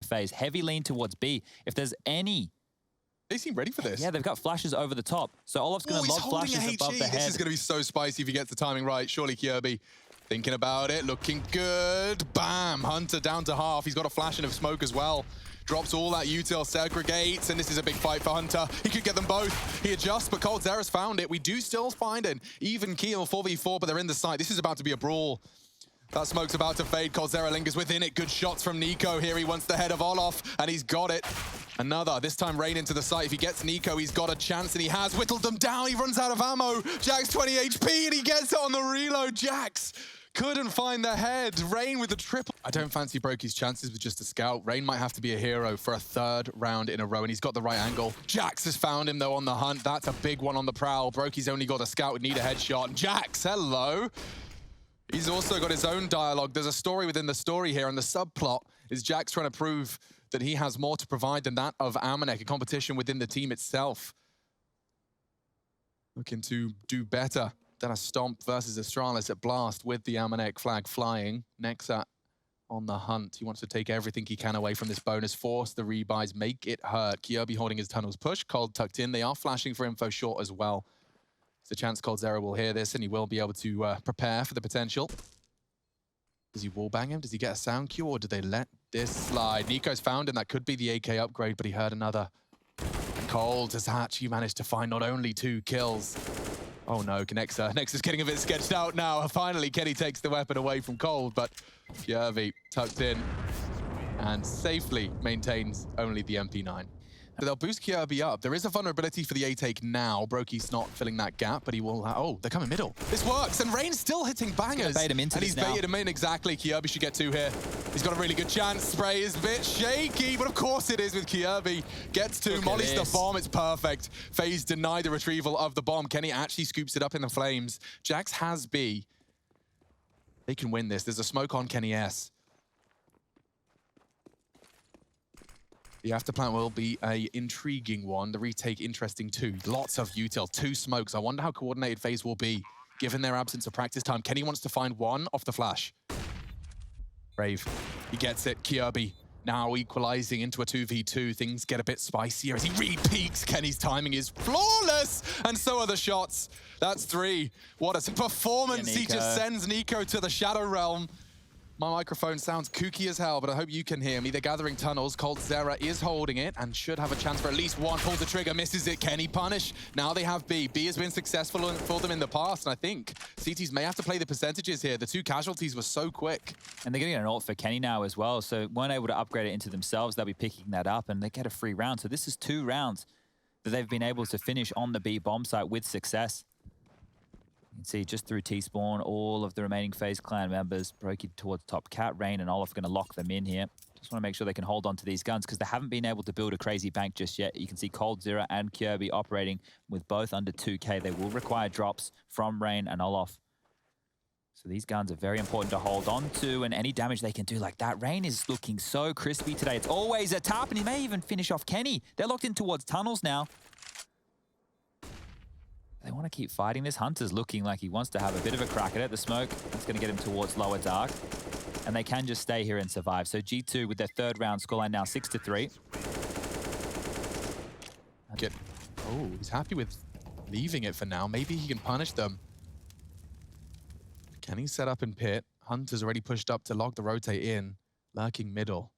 FaZe. Heavy lean towards B. If there's any... They seem ready for this. Yeah, they've got flashes over the top. So Olof's going to lob flashes above the head. This is going to be so spicy if he gets the timing right. Surely Kirby thinking about it, looking good. Bam! Hunter down to half. He's got a flash and a smoke as well. Drops all that util, segregates, and this is a big fight for Hunter. He could get them both. He adjusts, but coldzera's found it. We do still find an even keel 4v4, but they're in the site. This is about to be a brawl. That smoke's about to fade. coldzera lingers within it. Good shots from Nico here. He wants the head of Olof, and he's got it. Another, this time Rain into the site. If he gets Nico, he's got a chance, and he has whittled them down. He runs out of ammo. Jax 20 HP, and he gets it on the reload. Jax couldn't find the head. Rain with the triple. I don't fancy Brokey's chances with just a scout. Rain might have to be a hero for a third round in a row, and he's got the right angle. Jax has found him, though, on the hunt. That's a big one on the prowl. Brokey's only got a scout, would need a headshot. Jax, hello. He's also got his own dialogue. There's a story within the story here, and the subplot is Jax trying to prove that he has more to provide than that of Amanek, a competition within the team itself. Looking to do better than a Stomp versus Astralis at Blast with the Amanek flag flying. Nexa on the hunt. He wants to take everything he can away from this bonus, force the rebuys, make it hurt. Kirby holding his tunnels push, Cold tucked in. They are flashing for info short as well. There's a chance coldzera will hear this and he will be able to prepare for the potential. Does he wallbang him? Does he get a sound cue, or do they let this slide? Nico's found him. That could be the AK upgrade, but he heard another. Cold has actually managed to find not only 2 kills. Oh no, Nexa's getting a bit sketched out now. Finally, Kenny takes the weapon away from Cold, but Kirby tucked in and safely maintains only the MP9. They'll boost Kirby up. There is a vulnerability for the A-take now. Brokey's not filling that gap, but he will... Oh, they're coming middle. This works, and Rain's still hitting bangers. Bait him into and he's baited him in, exactly. Kirby should get 2 here. He's got a really good chance. Spray is a bit shaky, but of course it is with Kirby. Gets 2, mollies the bomb, it's perfect. FaZe denied the retrieval of the bomb. Kenny actually scoops it up in the flames. Jax has B. They can win this. There's a smoke on Kenny S. The afterplant will be an intriguing one. The retake interesting too. Lots of util, 2 smokes. I wonder how coordinated FaZe will be, given their absence of practice time. Kenny wants to find 1 off the flash. Brave, he gets it. Kirby now equalizing into a 2v2. Things get a bit spicier as he re-peaks. Kenny's timing is flawless, and so are the shots. That's 3. What a performance. He just sends Nico to the Shadow Realm. My microphone sounds kooky as hell, but I hope you can hear me. They're gathering tunnels. coldzera is holding it and should have a chance for at least 1. Pulls the trigger, misses it. Kenny punish. Now they have B. B has been successful for them in the past, and I think CTs may have to play the percentages here. The 2 casualties were so quick. And they're getting an ult for Kenny now as well, so weren't able to upgrade it into themselves. They'll be picking that up, and they get a free round. So this is 2 rounds that they've been able to finish on the B bomb site with success. You can see just through T-spawn, all of the remaining FaZe clan members Brokey towards top. Cat, Rain, and Olaf going to lock them in here. Just want to make sure they can hold on to these guns because they haven't been able to build a crazy bank just yet. You can see coldzera and Kirby operating with both under 2k. They will require drops from Rain and Olaf. So these guns are very important to hold on to, and any damage they can do like that. Rain is looking so crispy today. It's always a tap, and he may even finish off Kenny. They're locked in towards tunnels now. They want to keep fighting this. Hunter's looking like he wants to have a bit of a crack at it. The smoke, that's going to get him towards lower dark. And they can just stay here and survive. So G2 with their 3rd round scoreline now 6-3. Oh, he's happy with leaving it for now. Maybe he can punish them. Can he set up in pit? Hunter's already pushed up to log the rotate in. Lurking middle.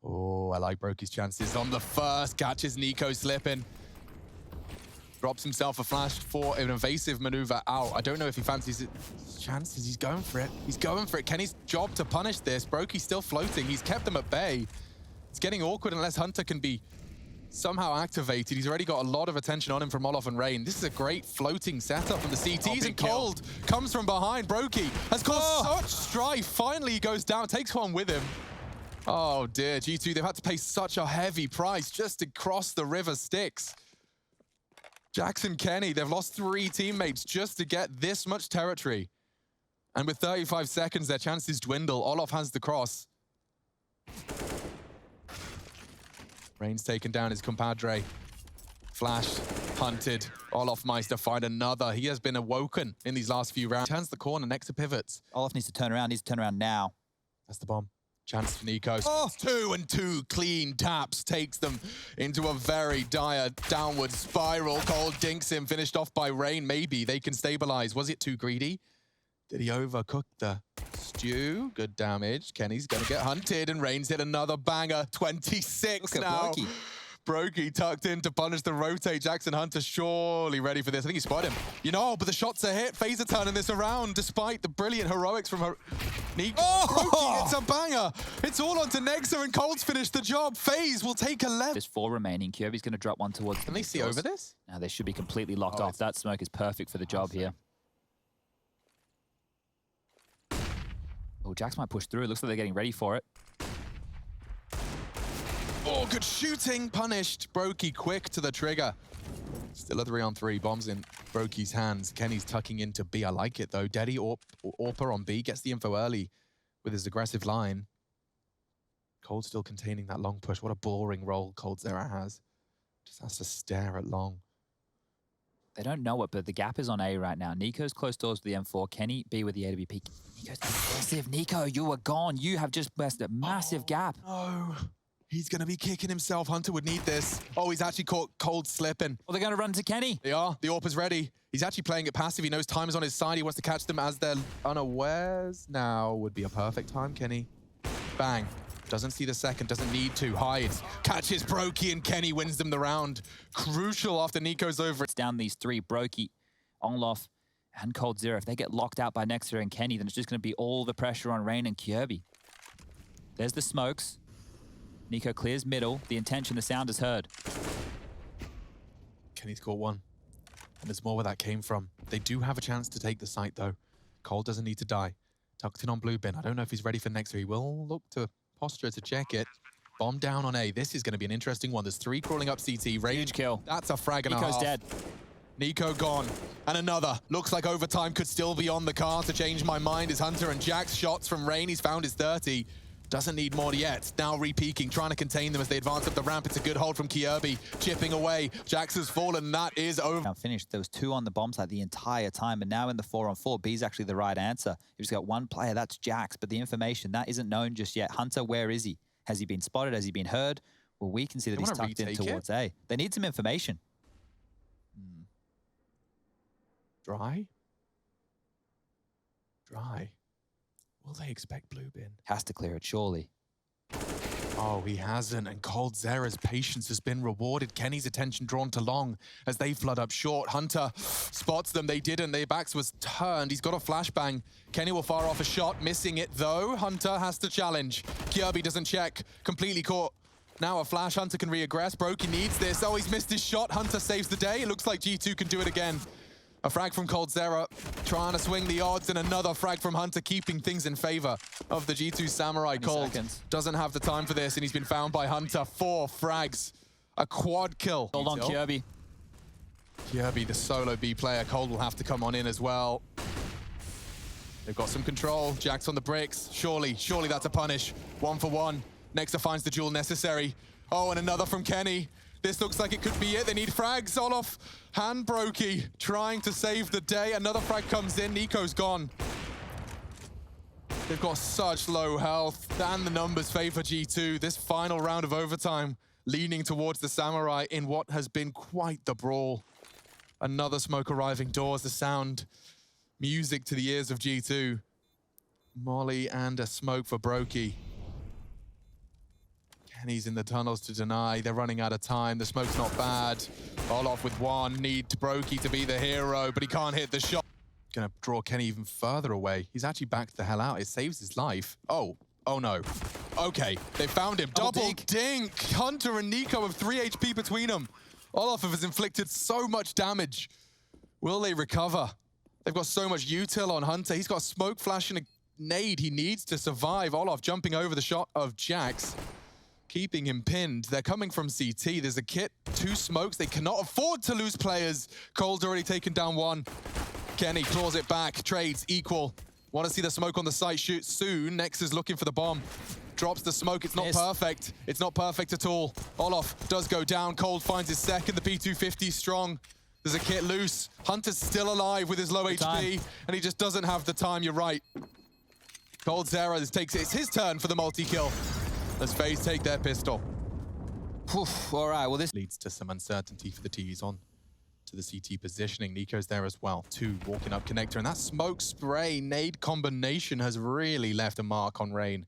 Oh, I like Brokey's chances on the first. Catches Nico slipping. Drops himself a flash for an evasive maneuver out. I don't know if he fancies his chances. He's going for it. He's going for it. Kenny's job to punish this. Brokey's still floating. He's kept them at bay. It's getting awkward unless Hunter can be somehow activated. He's already got a lot of attention on him from Olaf and Rain. This is a great floating setup from the CTs, and Cold comes from behind. Brokey has caused such strife. Finally, he goes down, takes 1 with him. Oh dear, G2, they've had to pay such a heavy price just to cross the river Styx. Jackson Kenny, they've lost 3 teammates just to get this much territory. And with 35 seconds, their chances dwindle. Olaf has the cross. Rain's taken down his compadre. Flash, hunted. Olaf Meister find another. He has been awoken in these last few rounds. Turns the corner, Nexa pivots. Olaf needs to turn around, now. That's the bomb. Chance for Nico. Oh. 2 and 2 clean taps takes them into a very dire downward spiral. Cold dinks him, finished off by Rain. Maybe they can stabilize. Was it too greedy? Did he overcook the stew? Good damage. Kenny's gonna get hunted, and Rain's hit another banger. 26 now. Brokey tucked in to punish the rotate. Jackson Hunter surely ready for this. I think he spotted him. You know, but the shots are hit. FaZe are turning this around despite the brilliant heroics from Nico. Oh! Brokey, it's a banger. It's all onto Nexa, and Cold's finished the job. FaZe will take 11. There's 4 remaining. Kirby's going to drop one towards Can they see over this? Now they should be completely locked off. That smoke is perfect for the job here. Oh, Jax might push through. It looks like they're getting ready for it. Oh, good shooting. Punished. Brokey quick to the trigger. Still a 3-on-3. Bombs in Brokey's hands. Kenny's tucking into B. I like it, though. Deddy Orpa on B. Gets the info early with his aggressive line. Cold still containing that long push. What a boring role coldzera has. Just has to stare at long. They don't know it, but the gap is on A right now. Nico's close doors with the M4. Kenny, B with the AWP. Nico's aggressive. Nico, you are gone. You have just pressed a massive gap. No. He's going to be kicking himself. Hunter would need this. Oh, he's actually caught Cold slipping. Well, they're going to run to Kenny. They are. The AWP is ready. He's actually playing it passive. He knows time is on his side. He wants to catch them as they're unawares. Now would be a perfect time, Kenny. Bang. Doesn't see the second. Doesn't need to. Hides. Catches Brokey, and Kenny wins them the round. Crucial after Nico's over. It's down these 3, Brokey, Ongloff, and coldzera. If they get locked out by Nexa and Kenny, then it's just going to be all the pressure on Rain and Kirby. There's the smokes. Nico clears middle. The intention, the sound is heard. Kenny's caught one. And there's more where that came from. They do have a chance to take the site, though. Cold doesn't need to die. Tucked in on blue bin. I don't know if he's ready for next. He will look to posture to check it. Bomb down on A. This is going to be an interesting one. There's 3 crawling up CT. Huge kill. That's a frag and Nico's a half. dead. Nico gone. And another. Looks like overtime could still be on the card. To change my mind is Hunter and Jax. Shots from Rain. He's found his 30. Doesn't need more yet. Now re-peeking, trying to contain them as they advance up the ramp. It's a good hold from Kirby, chipping away. Jax has fallen. That is over. Now finished. There was 2 on the bomb site the entire time, and now in the 4-on-4, B's actually the right answer. You've just got 1 player, that's Jax, but the information, that isn't known just yet. Hunter, where is he? Has he been spotted? Has he been heard? Well, we can see that he's tucked in towards A. They need some information. Dry? Dry. Will they expect blue bin? Has to clear it, surely. Oh, he hasn't, and coldzera's patience has been rewarded. Kenny's attention drawn to long as they flood up short. Hunter spots them. They didn't. Their backs was turned. He's got a flashbang. Kenny will fire off a shot, missing it though. Hunter has to challenge. Kirby doesn't check. Completely caught. Now a flash. Hunter can reaggress. Brokey needs this. Oh, he's missed his shot. Hunter saves the day. It looks like G2 can do it again. A frag from coldzera, trying to swing the odds, and another frag from Hunter, keeping things in favor of the G2 Samurai. Cold doesn't have the time for this, and he's been found by Hunter. 4 frags, a quad kill. Hold on, Kirby. Kirby, the solo B player. Cold will have to come on in as well. They've got some control. Jax on the bricks. Surely that's a punish. 1 for 1. Nexa finds the duel necessary. Oh, and another from Kenny. This looks like it could be it. They need frags. Olof and Brokey trying to save the day. Another frag comes in. Nico's gone. They've got such low health, and the numbers favor G2. This final round of overtime leaning towards the Samurai in what has been quite the brawl. Another smoke arriving doors. The sound, music to the ears of G2. Molly and a smoke for Brokey. Kenny's in the tunnels to deny. They're running out of time. The smoke's not bad. Olof with 1. Need Brokey to be the hero, but he can't hit the shot. Gonna draw Kenny even further away. He's actually backed the hell out. It saves his life. Oh no. Okay, they found him. Double dink. Hunter and Nico have 3 HP between them. Olof has inflicted so much damage. Will they recover? They've got so much util on Hunter. He's got smoke flash and a nade he needs to survive. Olof jumping over the shot of Jax, keeping him pinned. They're coming from CT. There's a kit, 2 smokes. They cannot afford to lose players. Cole's already taken down 1. Kenny claws it back. Trades equal. Want to see the smoke on the site shoot soon. Nex is looking for the bomb. Drops the smoke. It's not perfect. It's not perfect at all. Olof does go down. Cold finds his second. The P250 strong. There's a kit loose. Hunter's still alive with his low HP, and he just doesn't have the time. You're right. coldzera it's his turn for the multi-kill. As FaZe take their pistol. All right, well, this Leads to some uncertainty for the T's on to the CT positioning. Nico's there as well. 2 walking up connector, and that smoke spray nade combination has really left a mark on Rain.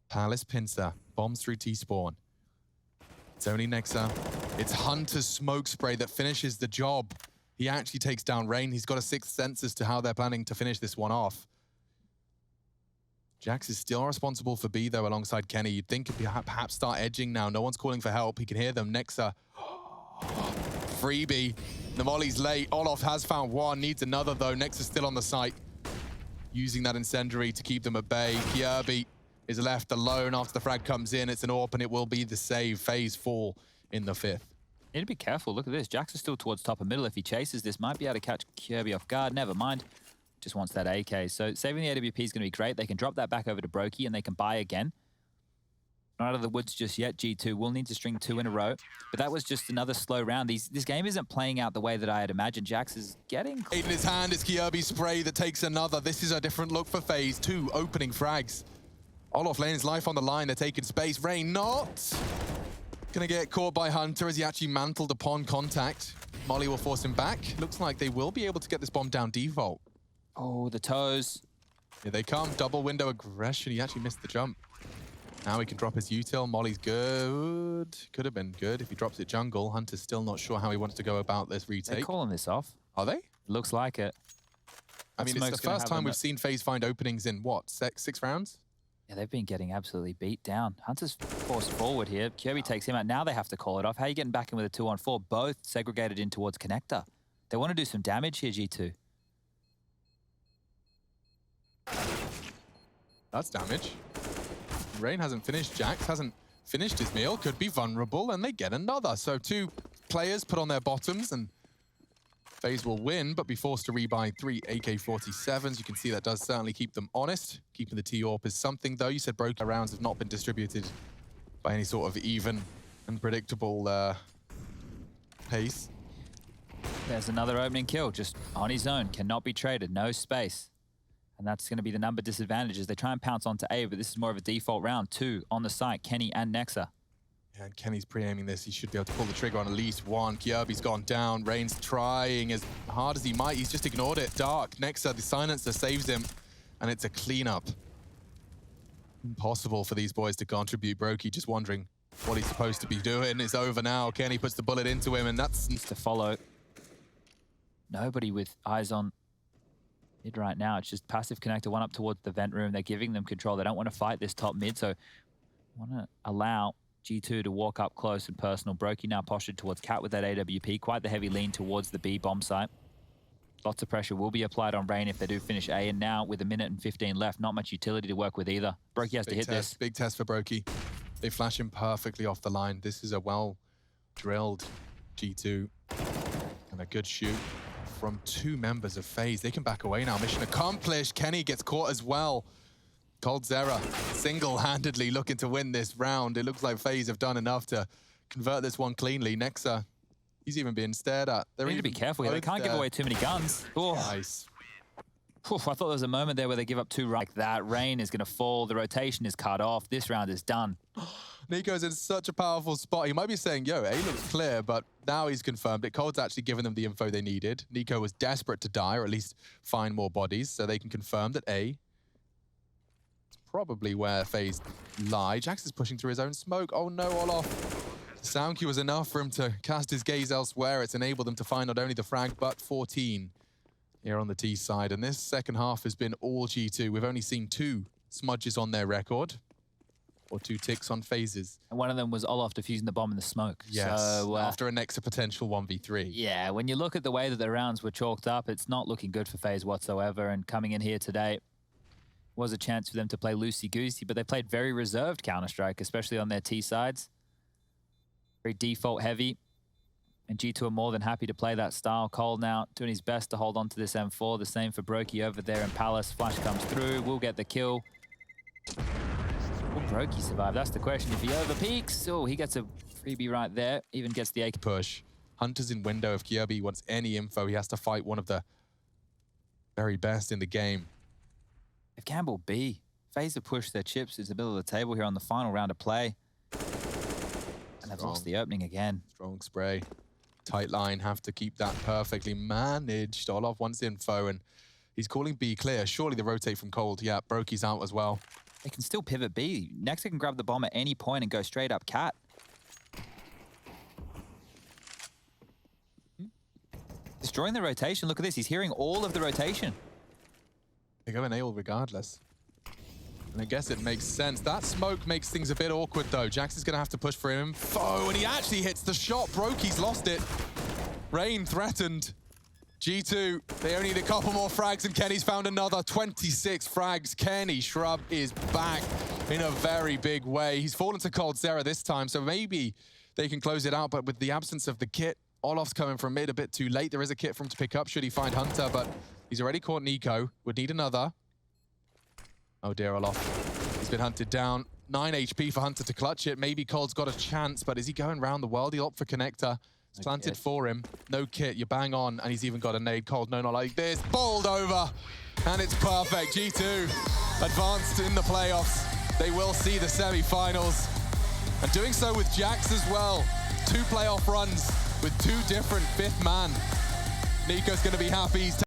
Palace pincer, bombs through T-spawn. It's only Nexa. It's Hunter's smoke spray that finishes the job. He actually takes down Rain. He's got a sixth sense as to how they're planning to finish this one off. Jax is still responsible for B, though, alongside Kenny. You'd think he'd perhaps start edging now. No one's calling for help. He can hear them. Nexa. Freebie. The volley's late. Olof has found one. Needs another, though. Nexa's still on the site. Using that incendiary to keep them at bay. Kjaerbye is left alone after the frag comes in. It's an AWP, and it will be the save. FaZe fall in the 5th. Need to be careful. Look at this. Jax is still towards top of middle. If he chases this, might be able to catch Kjaerbye off guard. Never mind. Just wants that AK. So saving the AWP is going to be great. They can drop that back over to Brokey and they can buy again. Not out of the woods just yet. G2 will need to string 2 in a row. But that was just another slow round. This game isn't playing out the way that I had imagined. Jax is getting... In his hand is Kjaerbye spray that takes another. This is a different look for FaZe. 2 opening frags. Olof laying his life on the line. They're taking space. Rain not gonna get caught by Hunter as he actually mantled upon contact. Molly will force him back. Looks like they will be able to get this bomb down default. Oh, the toes. Here they come. Double window aggression. He actually missed the jump. Now he can drop his util. Molly's good. Could have been good if he drops it jungle. Hunter's still not sure how he wants to go about this retake. They're calling this off. Are they? Looks like it. I mean, it's the first time we've seen FaZe find openings in, what, 6 rounds? Yeah, they've been getting absolutely beat down. Hunter's forced forward here. Kjaerbye takes him out. Now they have to call it off. How are you getting back in with a 2-on-4? Both segregated in towards connector. They want to do some damage here, G2. That's damage. Rain hasn't finished. Jax hasn't finished his meal. Could be vulnerable, and they get another. So 2 players put on their bottoms, and FaZe will win, but be forced to rebuy 3 AK-47s. You can see that does certainly keep them honest. Keeping the T-AWP is something, though. You said broken rounds have not been distributed by any sort of even and predictable pace. There's another opening kill, just on his own. Cannot be traded, no space. And that's going to be the number disadvantage as they try and pounce onto A, but this is more of a default round. 2 on the site, Kenny and Nexa. Yeah, and Kenny's pre-aiming this. He should be able to pull the trigger on at least one. Kjaerbye's gone down. Rain's trying as hard as he might. He's just ignored it. Dark, Nexa, the silencer saves him, and it's a cleanup. Impossible for these boys to contribute. Brokey just wondering what he's supposed to be doing. It's over now. Kenny puts the bullet into him, and that's... Needs to follow. Nobody with eyes on mid right now. It's just passive connector, one up towards the vent room. They're giving them control. They don't want to fight this top mid, so want to allow G2 to walk up close and personal. Brokey now postured towards Cat with that AWP. Quite the heavy lean towards the B bomb site. Lots of pressure will be applied on Rain if they do finish A, and now with 1:15 left, not much utility to work with either. Brokey has to hit this. Big test for Brokey. They flash him perfectly off the line. This is a well-drilled G2 and a good shoot from 2 members of FaZe. They can back away now. Mission accomplished. Kenny gets caught as well. coldzera single-handedly looking to win this round. It looks like FaZe have done enough to convert this one cleanly. Nexa, he's even being stared at. They need to be careful here. They can't give away too many guns. Oh. Nice. Oof, I thought there was a moment there where they give up 2 like that. Rain is going to fall. The rotation is cut off. This round is done. Nico's in such a powerful spot. He might be saying, yo, A looks clear, but now he's confirmed it. Cold's actually given them the info they needed. Nico was desperate to die, or at least find more bodies, so they can confirm that A is probably where FaZe lie. Jax is pushing through his own smoke. Oh no, Olof. The sound cue was enough for him to cast his gaze elsewhere. It's enabled them to find not only the frag, but 14 here on the T side. And this second half has been all G2. We've only seen 2 smudges on their record, or 2 ticks on FaZe's. And one of them was Olof defusing the bomb in the smoke. Yes, so, after a Nexa potential 1v3. Yeah, when you look at the way that the rounds were chalked up, it's not looking good for FaZe whatsoever. And coming in here today was a chance for them to play loosey-goosey, but they played very reserved Counter-Strike, especially on their T sides. Very default heavy. And G2 are more than happy to play that style. Cole now doing his best to hold on to this M4. The same for Brokey over there in Palace. Flash comes through. We'll get the kill. Will Brokey survive? That's the question. If he overpeaks, oh, he gets a freebie right there. Even gets the AK. Push. Hunter's in window. If Kjaerbye wants any info, he has to fight one of the very best in the game. If Campbell B, FaZe have pushed their chips into the middle of the table here on the final round of play. And they've lost the opening again. Strong spray. Tight line, have to keep that perfectly managed. Olof wants info and he's calling B clear. Surely the rotate from Cold. Yeah, Brokey's out as well. They can still pivot B. Next, they can grab the bomb at any point and go straight up cat. Destroying the rotation. Look at this. He's hearing all of the rotation. They go in AWL regardless. And I guess it makes sense. That smoke makes things a bit awkward though. Jax is going to have to push for info, and he actually hits the shot. Brokey's lost it. Rain threatened. G2, they only need a couple more frags, and Kenny's found another 26 frags. Kenny Shrub is back in a very big way. He's fallen to Cold Zera this time, so maybe they can close it out, but with the absence of the kit, Olof's coming from mid a bit too late. There is a kit for him to pick up should he find Hunter, but he's already caught Nico. Would need another. Oh dear, Olof. He's been hunted down. 9 HP for Hunter to clutch it. Maybe Cold's got a chance, but is he going around the world? He'll opt for Connector. It's planted for him. No kit, you bang on, and he's even got a nade. Cold, no, not like this. Bowled over, and it's perfect. G2 advanced in the playoffs. They will see the semi-finals. And doing so with Jax as well. 2 playoff runs with 2 different fifth man. Nico's gonna be happy. He's